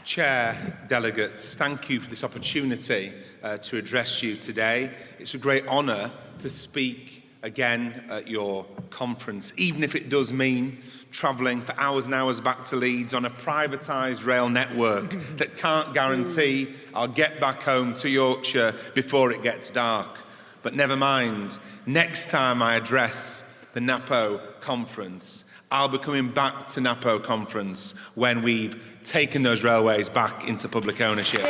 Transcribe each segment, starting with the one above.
Chair, delegates, thank you for this opportunity to address you today. It's a great honour to speak again at your conference, even if it does mean travelling for hours and hours back to Leeds on a privatised rail network that can't guarantee I'll get back home to Yorkshire before it gets dark. But never mind, next time I address the Napo conference, I'll be coming back to Napo conference when we've taken those railways back into public ownership.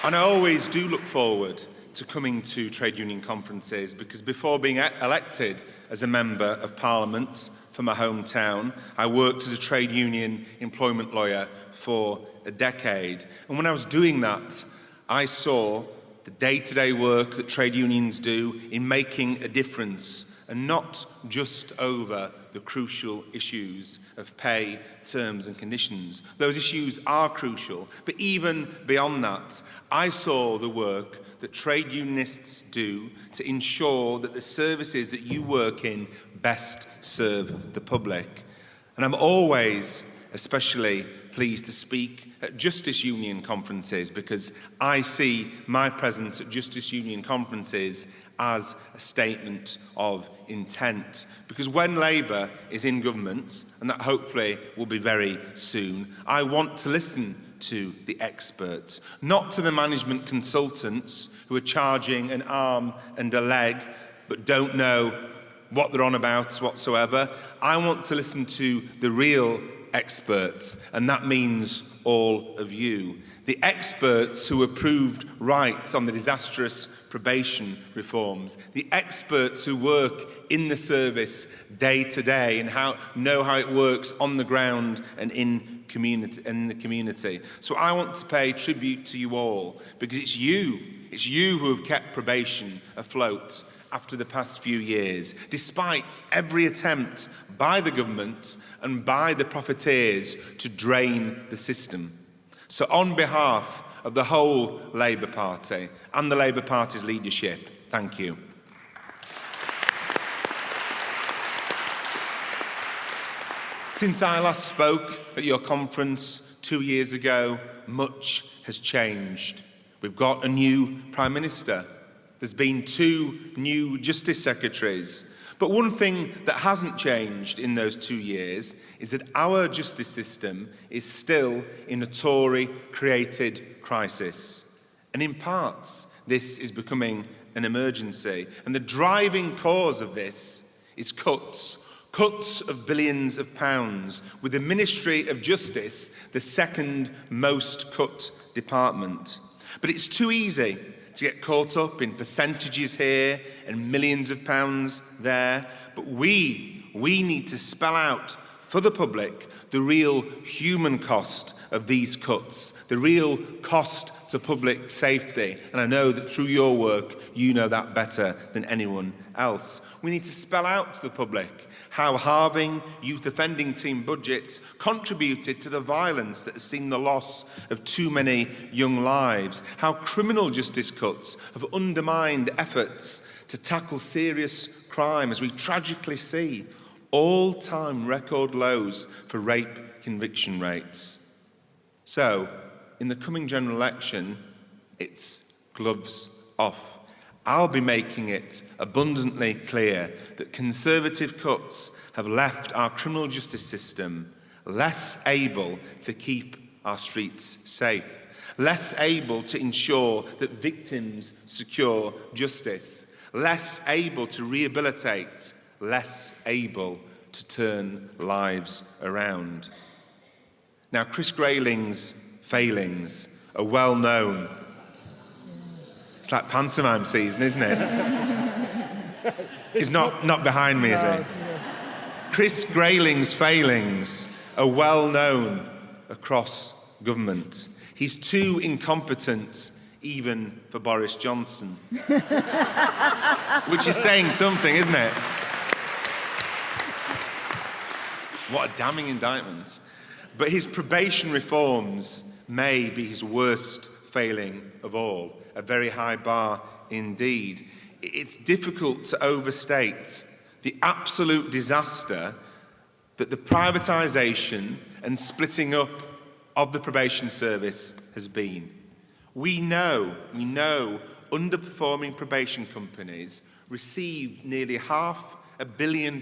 And I always do look forward to coming to trade union conferences because before being elected as a member of Parliament for my hometown, I worked as a trade union employment lawyer for a decade. And when I was doing that, I saw the day-to-day work that trade unions do in making a difference, and not just over the crucial issues of pay, terms and conditions. Those issues are crucial, but even beyond that, I saw the work that trade unionists do to ensure that the services that you work in best serve the public. And I'm always especially pleased to speak at Justice Union conferences because I see my presence at Justice Union conferences as a statement of intent. Because when Labour is in government, and that hopefully will be very soon, I want to listen to the experts, not to the management consultants who are charging an arm and a leg but don't know what they're on about whatsoever. I want to listen to the real experts, and that means all of you. The experts who approved rights on the disastrous probation reforms, the experts who work in the service day to day and know how it works on the ground and in the community. So I want to pay tribute to you all because it's you who have kept probation afloat after the past few years, despite every attempt by the government and by the profiteers to drain the system. So on behalf of the whole Labour Party and the Labour Party's leadership, thank you. Since I last spoke at your conference 2 years ago, much has changed. We've got a new Prime Minister. There's been 2 new Justice Secretaries. But one thing that hasn't changed in those 2 years is that our justice system is still in a Tory-created crisis. And in parts, this is becoming an emergency. And the driving cause of this is cuts of billions of pounds, with the Ministry of Justice the second most cut department. But it's too easy to get caught up in percentages here and millions of pounds there. But we need to spell out for the public the real human cost of these cuts, the real cost to public safety. And I know that through your work, you know that better than anyone else. We need to spell out to the public how halving youth offending team budgets contributed to the violence that has seen the loss of too many young lives, how criminal justice cuts have undermined efforts to tackle serious crime, as we tragically see all-time record lows for rape conviction rates. So, in the coming general election, it's gloves off. I'll be making it abundantly clear that Conservative cuts have left our criminal justice system less able to keep our streets safe, less able to ensure that victims secure justice, less able to rehabilitate, less able to turn lives around. Now, Chris Grayling's failings are well known. It's like pantomime season, isn't it? He's not behind me, is he? Chris Grayling's failings are well known across government. He's too incompetent even for Boris Johnson. Which is saying something, isn't it? What a damning indictment. But his probation reforms may be his worst failing of all, a very high bar indeed. It's difficult to overstate the absolute disaster that the privatisation and splitting up of the probation service has been. We know underperforming probation companies received nearly £500 million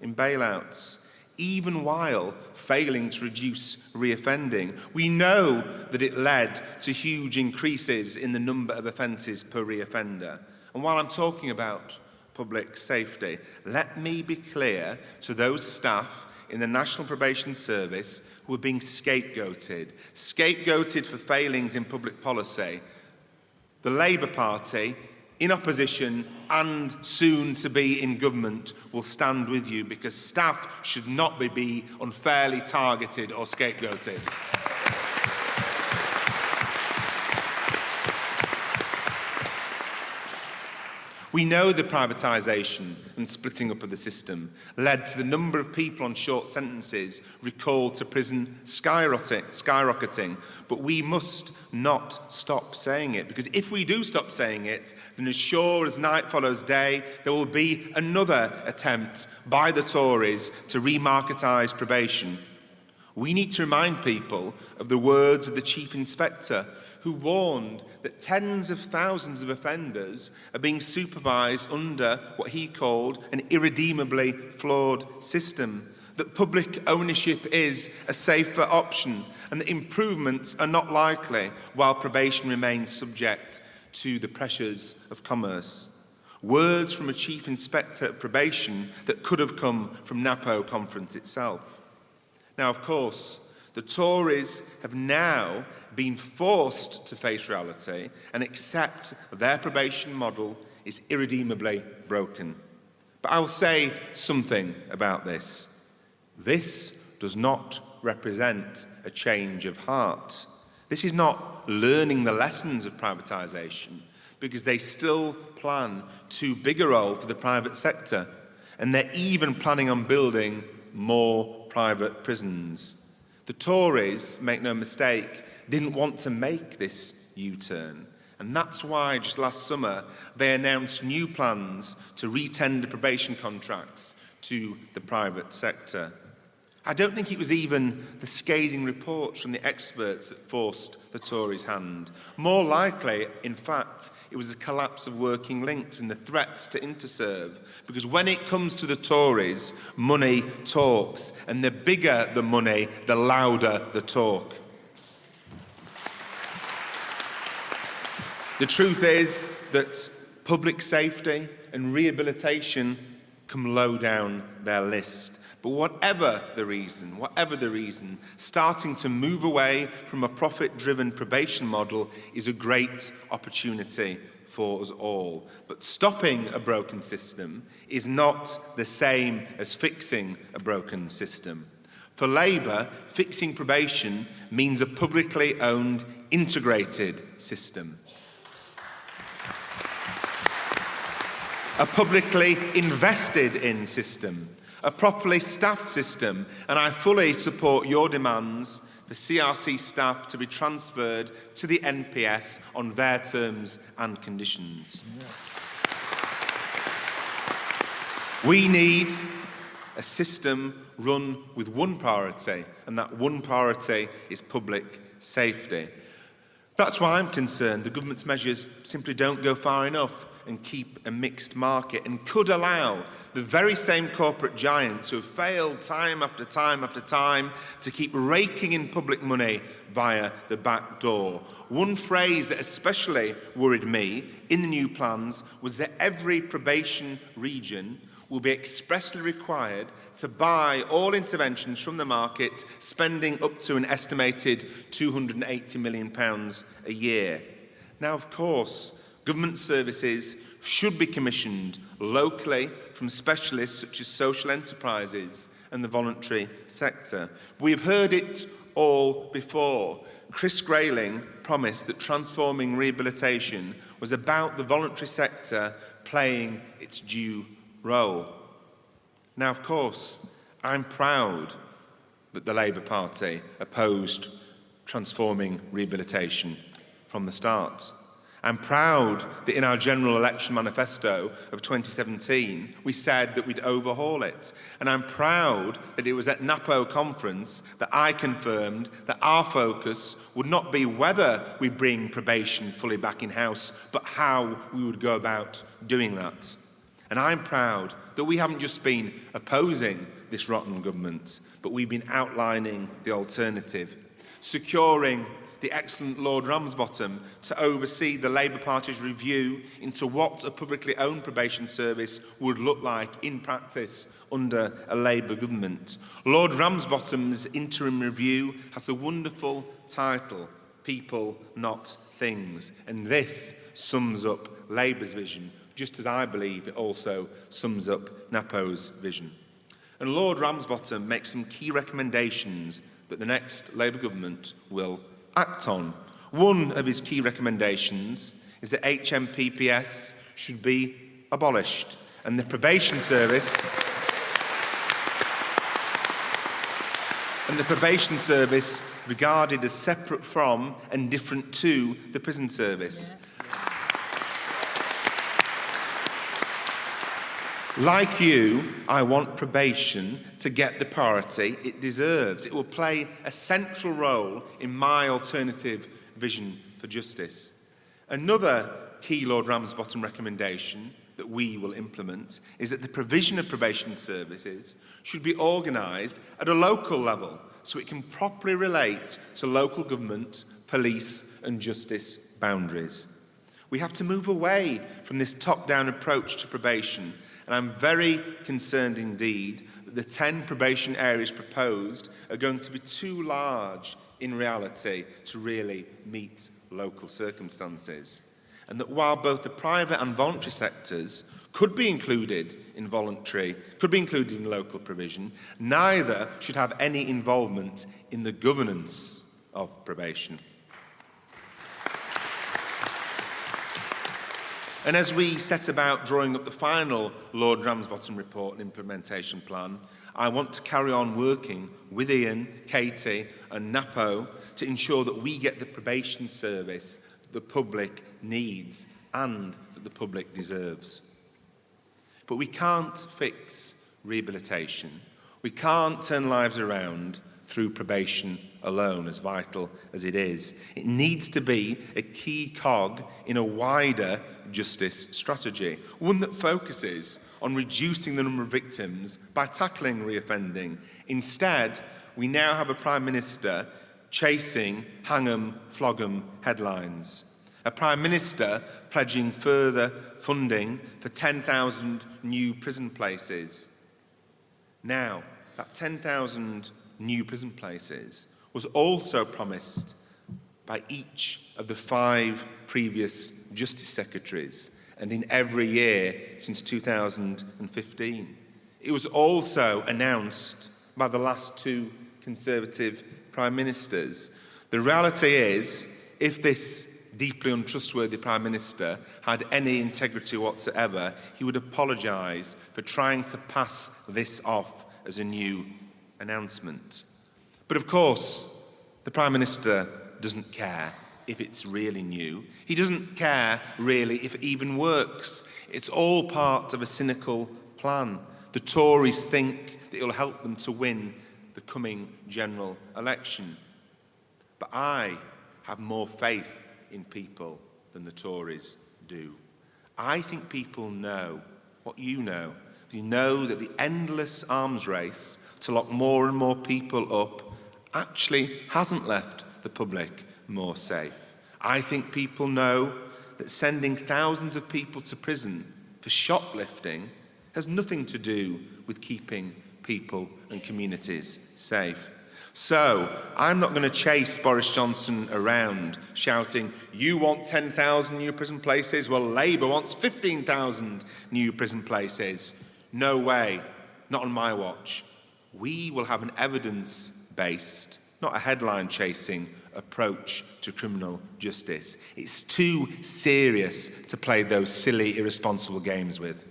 in bailouts, even while failing to reduce reoffending. We know that it led to huge increases in the number of offences per reoffender. And while I'm talking about public safety, let me be clear to those staff in the National Probation Service who are being scapegoated for failings in public policy. The Labour Party, in opposition and soon to be in government, will stand with you, because staff should not be unfairly targeted or scapegoated. We know the privatisation and splitting up of the system led to the number of people on short sentences recalled to prison skyrocketing, but we must not stop saying it, because if we do stop saying it, then as sure as night follows day, there will be another attempt by the Tories to remarketise probation. We need to remind people of the words of the Chief Inspector, who warned that tens of thousands of offenders are being supervised under what he called an irredeemably flawed system, that public ownership is a safer option, and that improvements are not likely while probation remains subject to the pressures of commerce. Words from a Chief Inspector of Probation that could have come from Napo conference itself. Now, of course, the Tories have now been forced to face reality and accept their probation model is irredeemably broken. But I will say something about this. This does not represent a change of heart. This is not learning the lessons of privatisation, because they still plan too big a role for the private sector, and they're even planning on building more private prisons. The Tories, make no mistake, didn't want to make this U-turn. And that's why just last summer they announced new plans to re-tender probation contracts to the private sector. I don't think it was even the scathing reports from the experts that forced the Tories' hand. More likely, in fact, it was the collapse of working links and the threats to Interserve. Because when it comes to the Tories, money talks, and the bigger the money, the louder the talk. The truth is that public safety and rehabilitation come low down their list. But whatever the reason, starting to move away from a profit-driven probation model is a great opportunity for us all. But stopping a broken system is not the same as fixing a broken system. For Labour, fixing probation means a publicly owned, integrated system. A publicly invested in system, a properly staffed system, and I fully support your demands for CRC staff to be transferred to the NPS on their terms and conditions. We need a system run with one priority, and that one priority is public safety. That's why I'm concerned the government's measures simply don't go far enough and keep a mixed market, and could allow the very same corporate giants who have failed time after time after time to keep raking in public money via the back door. One phrase that especially worried me in the new plans was that every probation region will be expressly required to buy all interventions from the market, spending up to an estimated £280 million a year. Now, of course, government services should be commissioned locally from specialists such as social enterprises and the voluntary sector. We've heard it all before. Chris Grayling promised that transforming rehabilitation was about the voluntary sector playing its due role. Now, of course, I'm proud that the Labour Party opposed transforming rehabilitation from the start. I'm proud that in our general election manifesto of 2017, we said that we'd overhaul it. And I'm proud that it was at Napo conference that I confirmed that our focus would not be whether we bring probation fully back in-house, but how we would go about doing that. And I'm proud that we haven't just been opposing this rotten government, but we've been outlining the alternative, securing the excellent Lord Ramsbottom to oversee the Labour Party's review into what a publicly owned probation service would look like in practice under a Labour government. Lord Ramsbottom's interim review has a wonderful title, People Not Things, and this sums up Labour's vision, just as I believe it also sums up Napo's vision. And Lord Ramsbottom makes some key recommendations that the next Labour government will act on. One of his key recommendations is that HMPPS should be abolished and the probation service regarded as separate from and different to the prison service. Like you, I want probation to get the priority it deserves. It will play a central role in my alternative vision for justice. Another key Lord Ramsbottom recommendation that we will implement is that the provision of probation services should be organised at a local level so it can properly relate to local government, police and justice boundaries. We have to move away from this top-down approach to probation. And I'm very concerned indeed that the 10 probation areas proposed are going to be too large in reality to really meet local circumstances. And that while both the private and voluntary sectors could be included in local provision, neither should have any involvement in the governance of probation. And as we set about drawing up the final Lord Ramsbottom report and implementation plan, I want to carry on working with Ian, Katie and Napo to ensure that we get the probation service the public needs and that the public deserves. But we can't fix rehabilitation. We can't turn lives around through probation alone, as vital as it is. It needs to be a key cog in a wider justice strategy, one that focuses on reducing the number of victims by tackling reoffending. Instead, we now have a Prime Minister chasing hang 'em, flog 'em headlines. A Prime Minister pledging further funding for 10,000 new prison places. Now, that 10,000 new prison places was also promised by each of the 5 previous Justice Secretaries, and in every year since 2015. It was also announced by the last 2 Conservative Prime Ministers. The reality is, if this deeply untrustworthy Prime Minister had any integrity whatsoever, he would apologise for trying to pass this off as a new announcement. But of course, the Prime Minister doesn't care if it's really new. He doesn't care really if it even works. It's all part of a cynical plan. The Tories think that it'll help them to win the coming general election. But I have more faith in people than the Tories do. I think people know what you know. You know that the endless arms race to lock more and more people up actually hasn't left the public more safe. I think people know that sending thousands of people to prison for shoplifting has nothing to do with keeping people and communities safe. So, I'm not going to chase Boris Johnson around shouting, you want 10,000 new prison places? Well, Labour wants 15,000 new prison places. No way, not on my watch. We will have an evidence-based, not a headline-chasing approach to criminal justice. It's too serious to play those silly, irresponsible games with.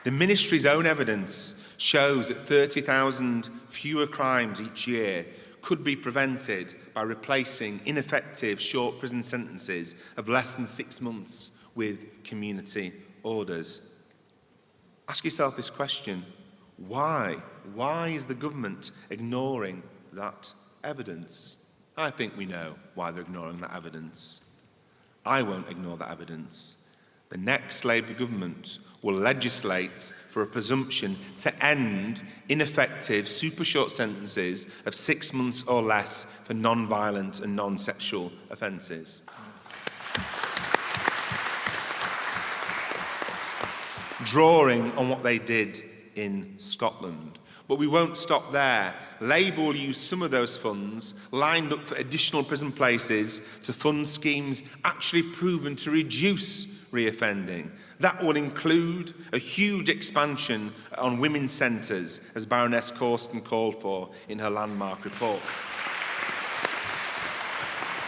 The Ministry's own evidence shows that 30,000 fewer crimes each year could be prevented by replacing ineffective short prison sentences of less than 6 months with community orders. Ask yourself this question: why? Why is the government ignoring that evidence? I think we know why they're ignoring that evidence. I won't ignore that evidence. The next Labour government will legislate for a presumption to end ineffective super short sentences of 6 months or less for non-violent and non-sexual offences. Drawing on what they did in Scotland. But we won't stop there. Labour will use some of those funds lined up for additional prison places to fund schemes actually proven to reduce reoffending. That will include a huge expansion on women's centres, as Baroness Corsten called for in her landmark report.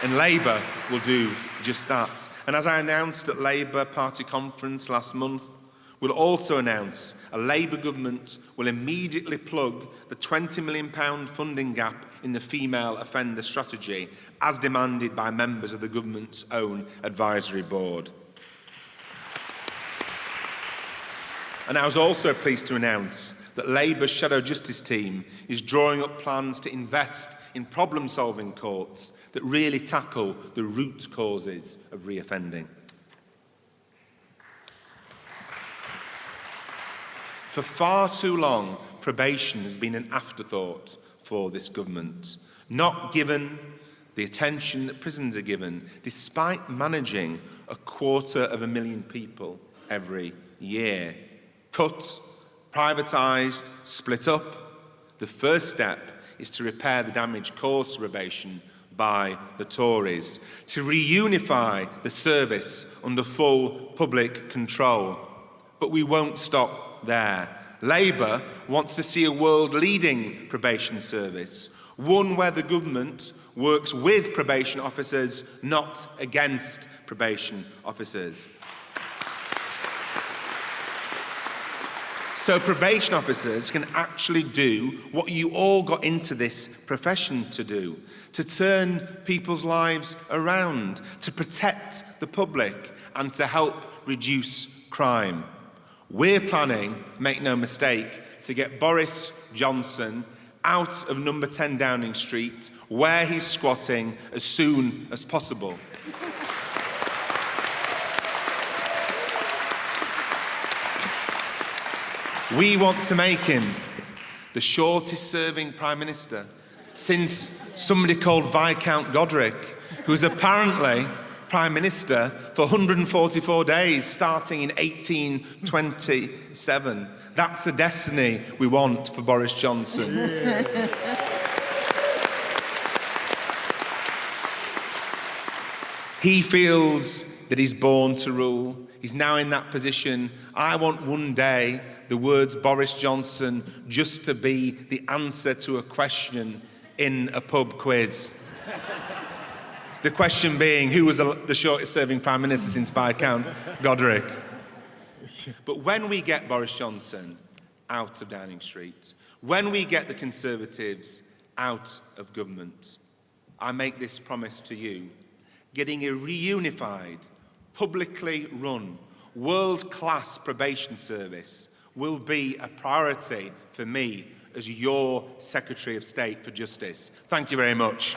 And Labour will do just that. And as I announced at Labour Party conference last month, we'll also announce a Labour government will immediately plug the £20 million funding gap in the female offender strategy, as demanded by members of the government's own advisory board. And I was also pleased to announce that Labour's Shadow Justice team is drawing up plans to invest in problem-solving courts that really tackle the root causes of reoffending. For far too long, probation has been an afterthought for this government, not given the attention that prisons are given, despite managing 250,000 people every year. Cut, privatised, split up. The first step is to repair the damage caused to probation by the Tories, to reunify the service under full public control. But we won't stop there. Labour wants to see a world-leading probation service, one where the government works with probation officers, not against probation officers. So probation officers can actually do what you all got into this profession to do, to turn people's lives around, to protect the public and to help reduce crime. We're planning, make no mistake, to get Boris Johnson out of number 10 Downing Street, where he's squatting, as soon as possible. We want to make him the shortest-serving Prime Minister since somebody called Viscount Godric, who was apparently Prime Minister for 144 days, starting in 1827. That's the destiny we want for Boris Johnson. He feels that he's born to rule. He's now in that position. I want one day the words Boris Johnson just to be the answer to a question in a pub quiz. The question being, who was the shortest-serving Prime Minister since Viscount Godric? But when we get Boris Johnson out of Downing Street, when we get the Conservatives out of government, I make this promise to you: getting a reunified, publicly run, world-class probation service will be a priority for me as your Secretary of State for Justice. Thank you very much.